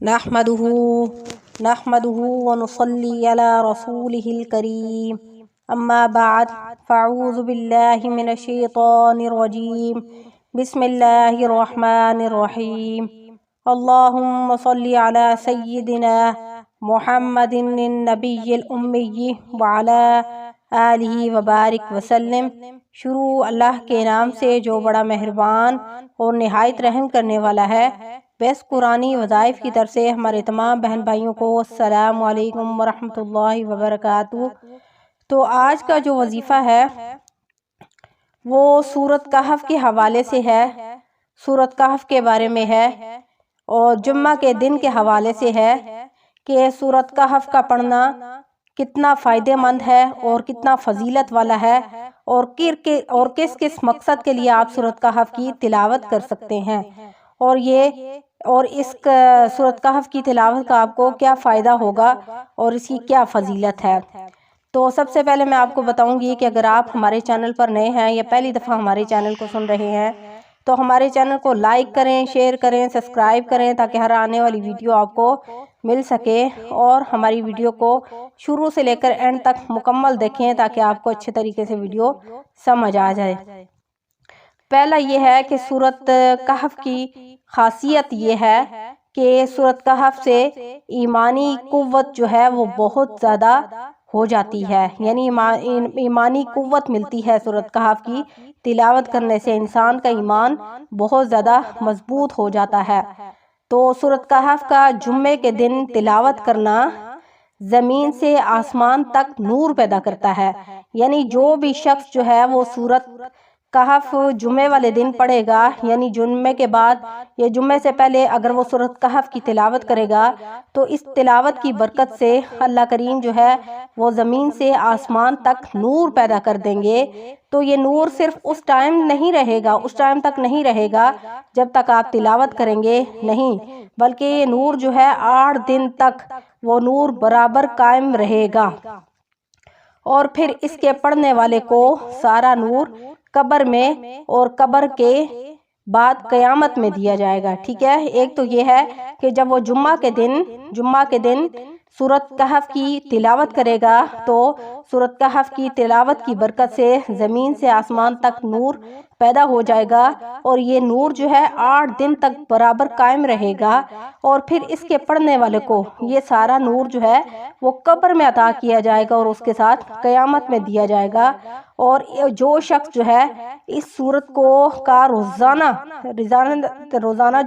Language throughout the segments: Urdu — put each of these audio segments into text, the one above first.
نحمده ونصلي على رسوله الكريم اما بعد فاعوذ بالله من الشيطان الرجيم بسم الله الرحمن الرحيم اللهم صل على سيدنا محمد النبي الأمي وعلى آلہ وبارک وسلم۔ شروع اللہ کے نام سے جو بڑا مہربان اور نہایت رحم کرنے والا ہے۔ بیس قرآنی وظائف کی طرف سے ہمارے تمام بہن بھائیوں کو السلام علیکم ورحمۃ اللہ وبرکاتہ۔ تو آج کا جو وظیفہ ہے وہ سورۃ کہف کے حوالے سے ہے، سورۃ کہف کے بارے میں ہے اور جمعہ کے دن کے حوالے سے ہے کہ سورۃ کہف کا پڑھنا کتنا فائدہ مند ہے اور کتنا فضیلت والا ہے اور کس کس مقصد کے لیے آپ سورۃ کہف کی تلاوت کر سکتے ہیں اور اس سورۃ کہف کی تلاوت کا آپ کو کیا فائدہ ہوگا اور اس کی کیا فضیلت ہے۔ تو سب سے پہلے میں آپ کو بتاؤں گی کہ اگر آپ ہمارے چینل پر نئے ہیں یا پہلی دفعہ ہمارے چینل کو سن رہے ہیں تو ہمارے چینل کو لائک کریں، شیئر کریں، سبسکرائب کریں تاکہ ہر آنے والی ویڈیو آپ کو مل سکے اور ہماری ویڈیو کو شروع سے لے کر اینڈ تک مکمل دیکھیں تاکہ آپ کو اچھے طریقے سے ویڈیو سمجھ آ جائے۔ پہلا یہ ہے کہ سورۃ کہف کی خاصیت یہ ہے کہ سورۃ کہف سے ایمانی قوت جو ہے وہ بہت زیادہ ہو جاتی ہے، یعنی ایمانی قوت ملتی ہے۔ سورۃ کہف کی تلاوت کرنے سے انسان کا ایمان بہت زیادہ مضبوط ہو جاتا ہے۔ تو سورۃ کہف کا جمعے کے دن تلاوت کرنا زمین سے آسمان تک نور پیدا کرتا ہے، یعنی جو بھی شخص جو ہے وہ سورۃ کہف جمعے والے دن پڑھے گا، یعنی جمعے کے بعد یا جمعے سے پہلے اگر وہ سورۃ کہف کی تلاوت کرے گا تو اس تلاوت کی برکت سے اللہ کریم جو ہے وہ زمین سے آسمان تک نور پیدا کر دیں گے۔ تو یہ نور صرف اس ٹائم تک نہیں رہے گا جب تک آپ تلاوت کریں گے، نہیں، بلکہ یہ نور جو ہے 8 دن تک وہ نور برابر قائم رہے گا اور پھر اس کے پڑھنے والے کو سارا نور قبر میں اور قبر کے بعد قیامت میں دیا جائے گا۔ ٹھیک ہے، ایک تو یہ ہے کہ جب وہ جمعہ کے دن سورۃ کہف کی تلاوت کرے گا تو سورۃ کہف کی تلاوت کی برکت سے زمین سے آسمان تک نور پیدا ہو جائے گا اور یہ نور جو ہے 8 دن تک برابر قائم رہے گا اور پھر اس کے پڑھنے والے کو یہ سارا نور جو ہے وہ قبر میں عطا کیا جائے گا اور اس کے ساتھ قیامت میں دیا جائے گا۔ اور جو شخص جو ہے اس سورت کا روزانہ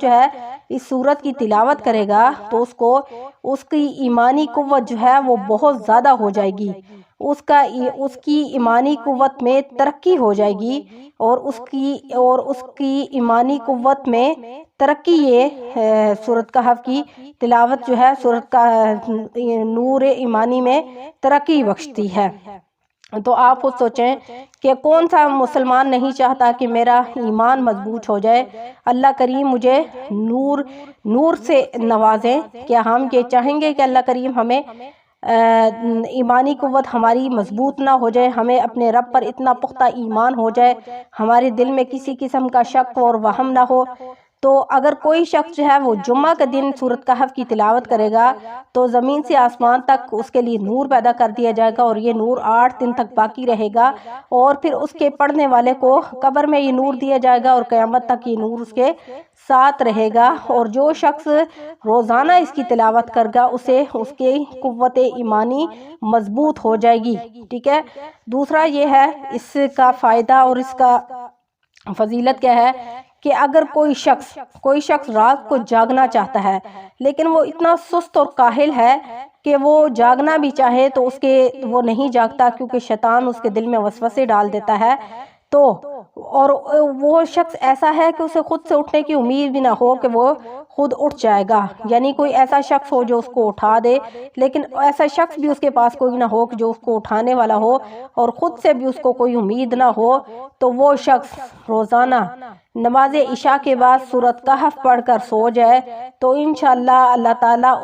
جو ہے اس سورت کی تلاوت کرے گا تو اس کی ایمانی قوت جو ہے وہ بہت زیادہ ہو جائے گی، اس کی ایمانی قوت میں ترقی ہو جائے گی اور اس کی ایمانی قوت میں ترقی یہ سورۃ کہف کی تلاوت جو ہے سورت کا نور ایمانی میں ترقی بخشتی ہے۔ تو آپ خود سوچیں کہ کون سا مسلمان نہیں چاہتا کہ میرا ایمان مضبوط ہو جائے، اللہ کریم مجھے نور سے نوازیں۔ کیا ہم یہ چاہیں گے کہ اللہ کریم ہمیں ایمانی قوت ہماری مضبوط نہ ہو جائے، ہمیں اپنے رب پر اتنا پختہ ایمان ہو جائے، ہمارے دل میں کسی قسم کا شک اور وہم نہ ہو؟ تو اگر کوئی شخص جو ہے وہ جمعہ کے دن سورۃ کہف کی تلاوت کرے گا تو زمین سے آسمان تک اس کے لیے نور پیدا کر دیا جائے گا اور یہ نور 8 دن تک باقی رہے گا اور پھر اس کے پڑھنے والے کو قبر میں یہ نور دیا جائے گا اور قیامت تک یہ نور اس کے ساتھ رہے گا۔ اور جو شخص روزانہ اس کی تلاوت کرے گا اس کی قوت ایمانی مضبوط ہو جائے گی۔ ٹھیک ہے، دوسرا یہ ہے اس کا فائدہ اور اس کا فضیلت کیا ہے کہ اگر کوئی شخص رات کو جاگنا چاہتا ہے لیکن وہ اتنا سست اور کاہل ہے کہ وہ جاگنا بھی چاہے تو وہ نہیں جاگتا کیونکہ شیطان اس کے دل میں وسوسے ڈال دیتا ہے، اور وہ شخص ایسا ہے کہ اسے خود سے اٹھنے کی امید بھی نہ ہو کہ وہ خود اٹھ جائے گا، یعنی کوئی ایسا شخص ہو جو اس کو اٹھا دے لیکن ایسا شخص بھی اس کے پاس کوئی نہ ہو کہ جو اس کو اٹھانے والا ہو اور خود سے بھی اس کو کوئی امید نہ ہو، تو وہ شخص روزانہ نماز عشاء کے بعد سورۃ کہف پڑھ کر سو جائے تو انشاءاللہ اللہ تعالیٰ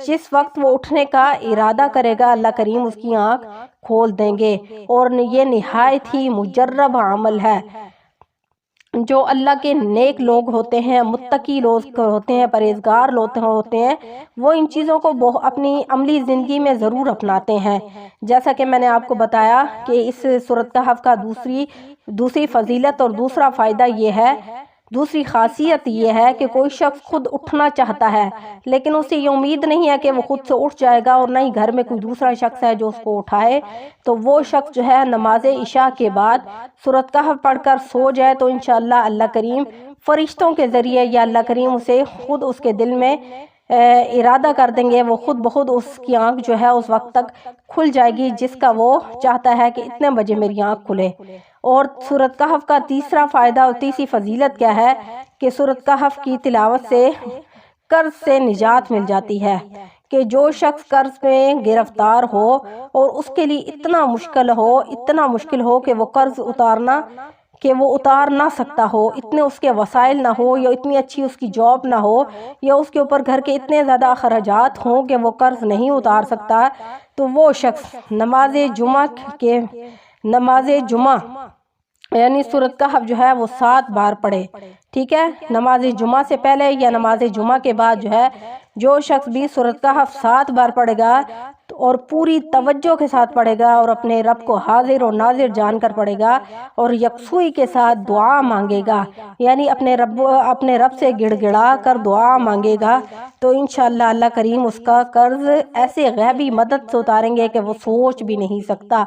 جس وقت وہ اٹھنے کا ارادہ کرے گا اللہ کریم اس کی آنکھ کھول دیں گے، اور یہ نہایت ہی مجرب عمل ہے۔ جو اللہ کے نیک لوگ ہوتے ہیں، متقی لوگ ہوتے ہیں، پرہیزگار لوگ ہوتے ہیں، وہ ان چیزوں کو اپنی عملی زندگی میں ضرور اپناتے ہیں۔ جیسا کہ میں نے آپ کو بتایا کہ اس سورۃ کہف کا دوسری فضیلت اور دوسرا فائدہ یہ ہے، دوسری خاصیت یہ ہے کہ کوئی شخص خود اٹھنا چاہتا ہے لیکن اسے یہ امید نہیں ہے کہ وہ خود سے اٹھ جائے گا، اور نہ ہی گھر میں کوئی دوسرا شخص ہے جو اس کو اٹھائے، تو وہ شخص جو ہے نماز عشاء کے بعد سورۃ کہف پڑھ کر سو جائے تو انشاءاللہ اللہ کریم فرشتوں کے ذریعے یا اللہ کریم اسے خود اس کے دل میں ارادہ کر دیں گے، وہ خود بخود اس کی آنکھ جو ہے اس وقت تک کھل جائے گی جس کا وہ چاہتا ہے کہ اتنے بجے میری آنکھ کھلے۔ اور سورۃ کہف کا تیسرا فائدہ اور تیسری فضیلت کیا ہے کہ سورۃ کہف کی تلاوت سے قرض سے نجات مل جاتی ہے، کہ جو شخص قرض میں گرفتار ہو اور اس کے لیے اتنا مشکل ہو کہ وہ قرض اتار نہ سکتا ہو، اتنے اس کے وسائل نہ ہو، یا اتنی اچھی اس کی جاب نہ ہو، یا اس کے اوپر گھر کے اتنے زیادہ اخراجات ہوں کہ وہ قرض نہیں اتار سکتا، تو وہ شخص نماز جمعہ یعنی سورۃ کہف جو ہے وہ 7 بار پڑھے، ٹھیک ہے، نماز جمعہ سے پہلے یا نماز جمعہ کے بعد جو ہے جو شخص بھی سورۃ کہف 7 بار پڑھے گا اور پوری توجہ کے ساتھ پڑھے گا اور اپنے رب کو حاضر اور ناظر جان کر پڑھے گا اور یکسوئی کے ساتھ دعا مانگے گا، یعنی اپنے رب سے گڑ گڑا کر دعا مانگے گا، تو انشاءاللہ اللہ کریم اس کا قرض ایسے غیبی مدد سے اتاریں گے کہ وہ سوچ بھی نہیں سکتا۔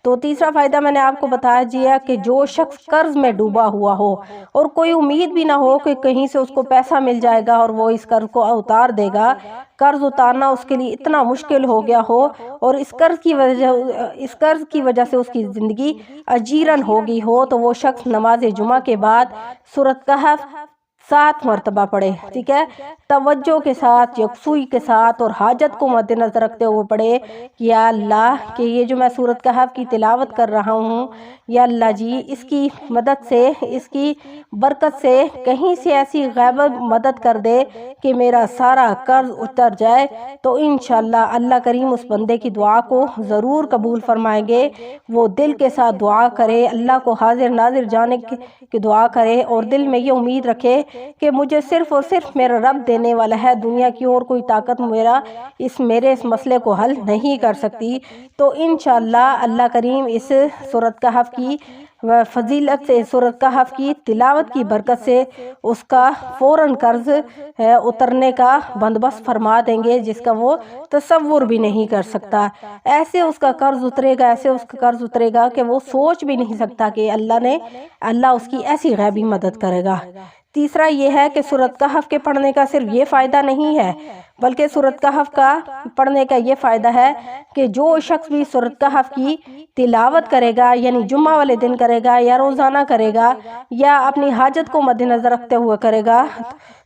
تو تیسرا فائدہ میں نے آپ کو بتایا دیا کہ جو شخص قرض میں ڈوبا ہوا ہو اور کوئی امید بھی نہ ہو کہ کہیں سے اس کو پیسہ مل جائے گا اور وہ اس قرض کو اتار دے گا، قرض اتارنا اس کے لیے اتنا مشکل ہو گیا ہو اور اس قرض کی وجہ سے اس کی زندگی اجیرن ہو گئی ہو، تو وہ شخص نماز جمعہ کے بعد سورۃ کہف 7 مرتبہ پڑھے، ٹھیک ہے، توجہ کے ساتھ، یکسوئی کے ساتھ اور حاجت کو مد نظر رکھتے ہوئے پڑھے کہ یا اللہ کہ یہ جو میں سورۃ کہف کی تلاوت کر رہا ہوں، یا اللہ جی اس کی مدد سے، اس کی برکت سے کہیں سے ایسی غیب مدد کر دے کہ میرا سارا قرض اتر جائے، تو انشاءاللہ اللہ کریم اس بندے کی دعا کو ضرور قبول فرمائیں گے۔ وہ دل کے ساتھ دعا کرے، اللہ کو حاضر ناظر جانے کی دعا کرے اور دل میں یہ امید رکھے کہ مجھے صرف اور صرف میرا رب دینے والا ہے، دنیا کی اور کوئی طاقت میرے اس مسئلے کو حل نہیں کر سکتی، تو انشاءاللہ اللہ کریم اس سورۃ کہف کی فضیلت سے، سورۃ کہف کی تلاوت کی برکت سے اس کا فوراً قرض اترنے کا بندوبست فرما دیں گے جس کا وہ تصور بھی نہیں کر سکتا۔ ایسے اس کا قرض اترے گا کہ وہ سوچ بھی نہیں سکتا کہ اللہ اس کی ایسی غیبی مدد کرے گا۔ تیسرا یہ ہے کہ سورۃ کہف کے پڑھنے کا صرف یہ فائدہ نہیں ہے بلکہ سورۃ کہف کا پڑھنے کا یہ فائدہ ہے کہ جو شخص بھی سورۃ کہف کی تلاوت کرے گا، یعنی جمعہ والے دن کرے گا یا روزانہ کرے گا یا اپنی حاجت کو مد نظر رکھتے ہوئے کرے گا،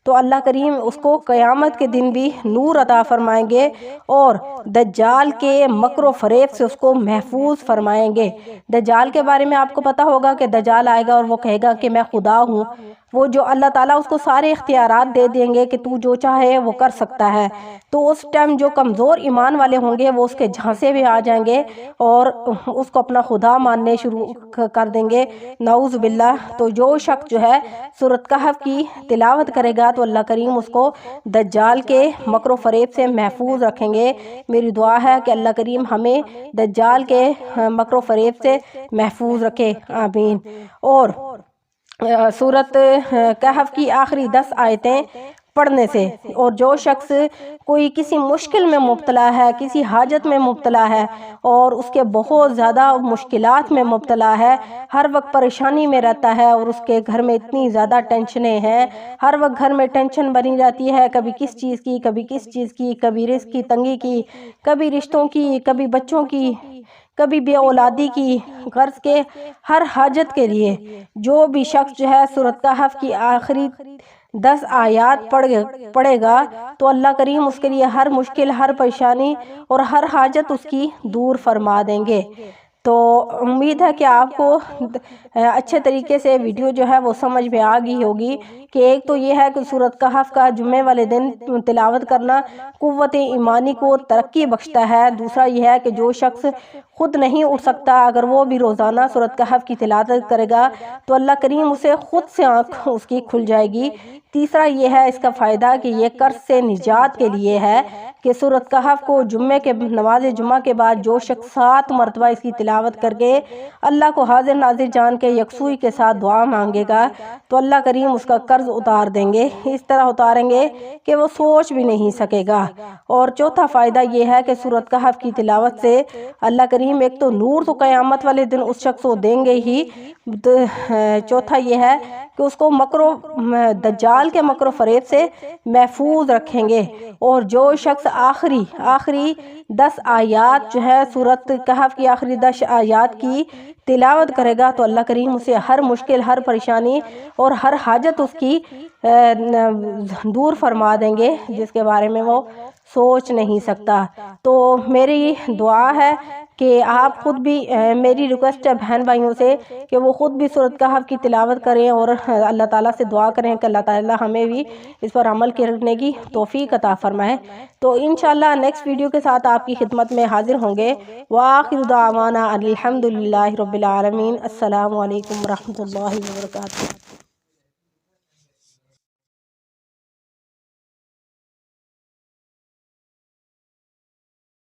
تو اللہ کریم اس کو قیامت کے دن بھی نور عطا فرمائیں گے اور دجال کے مکر و فریب سے اس کو محفوظ فرمائیں گے۔ دجال کے بارے میں آپ کو پتا ہوگا کہ دجال آئے گا اور وہ کہے گا کہ میں خدا ہوں، وہ جو اللہ تعالیٰ اس کو سارے اختیارات دے دیں گے کہ تو جو چاہے وہ کر سکتا ہے، تو اس ٹائم جو کمزور ایمان والے ہوں گے وہ اس کے جھانسے میں آ جائیں گے اور اس کو اپنا خدا ماننے شروع کر دیں گے، نعوذ باللہ۔ تو جو شخص جو ہے سورۃ کہف کی تلاوت کرے گا تو اللہ کریم اس کو دجال کے مکر و فریب سے محفوظ رکھیں گے۔ میری دعا ہے کہ اللہ کریم ہمیں دجال کے مکر و فریب سے محفوظ رکھے، آمین۔ اور سورۃ کہف کی آخری 10 آیتیں پڑھنے سے، اور جو شخص کوئی کسی مشکل میں مبتلا ہے، کسی حاجت میں مبتلا ہے اور اس کے بہت زیادہ مشکلات میں مبتلا ہے، ہر وقت پریشانی میں رہتا ہے اور اس کے گھر میں اتنی زیادہ ٹینشنیں ہیں، ہر وقت گھر میں ٹینشن بنی جاتی ہے، کبھی کس چیز کی، کبھی کس چیز کی، کبھی رزق کی تنگی کی، کبھی رشتوں کی، کبھی بچوں کی، کبھی بے اولادی کی، غرض کے ہر حاجت کے لیے جو بھی شخص جو ہے سورۃ کہف کی آخری 10 آیات پڑھے گا تو اللہ کریم اس کے لیے ہر مشکل، ہر پریشانی اور ہر حاجت اس کی دور فرما دیں گے۔ تو امید ہے کہ آپ کو اچھے طریقے سے ویڈیو جو ہے وہ سمجھ میں آ گئی ہوگی کہ ایک تو یہ ہے کہ سورۃ کہف کا جمعے والے دن تلاوت کرنا قوت ایمانی کو ترقی بخشتا ہے۔ دوسرا یہ ہے کہ جو شخص خود نہیں اٹھ سکتا اگر وہ بھی روزانہ سورۃ کہف کی تلاوت کرے گا تو اللہ کریم اسے خود سے آنکھ اس کی کھل جائے گی۔ تیسرا یہ ہے اس کا فائدہ کہ یہ قرض سے نجات کے لیے ہے کہ سورۃ کہف کو جمعے کے نماز جمعہ کے بعد جو شخص 7 مرتبہ اس کی تلاوت کر کے اللہ کو حاضر ناظر جان کے یکسوئی کے ساتھ دعا مانگے گا تو اللہ کریم اس کا قرض اتار دیں گے، اس طرح اتاریں گے کہ وہ سوچ بھی نہیں سکے گا۔ اور چوتھا فائدہ یہ ہے کہ سورۃ کہف کی تلاوت سے اللہ کریم ایک تو نور تو قیامت والے دن اس شخص کو دیں گے ہی، چوتھا یہ ہے کہ اس کو دجال کے مکر و فریب سے محفوظ رکھیں گے۔ اور جو شخص آخری 10 آیات جو ہے سورۃ کہف کی آخری 10 آیات کی تلاوت کرے گا تو اللہ کریم اسے ہر مشکل، ہر پریشانی اور ہر حاجت اس کی دور فرما دیں گے جس کے بارے میں وہ سوچ نہیں سکتا۔ تو میری دعا ہے کہ آپ خود بھی، میری ریکویسٹ ہے بہن بھائیوں سے کہ وہ خود بھی سورۃ کہف کی تلاوت کریں اور اللہ تعالیٰ سے دعا کریں کہ اللہ تعالیٰ ہمیں بھی اس پر عمل کرنے کی توفیق عطا فرمائے۔ تو انشاءاللہ نیکسٹ ویڈیو کے ساتھ آپ کی خدمت میں حاضر ہوں گے۔ وآخر دعوانا الحمدللہ رب العالمین۔ السلام علیکم ورحمۃ اللہ وبرکاتہ۔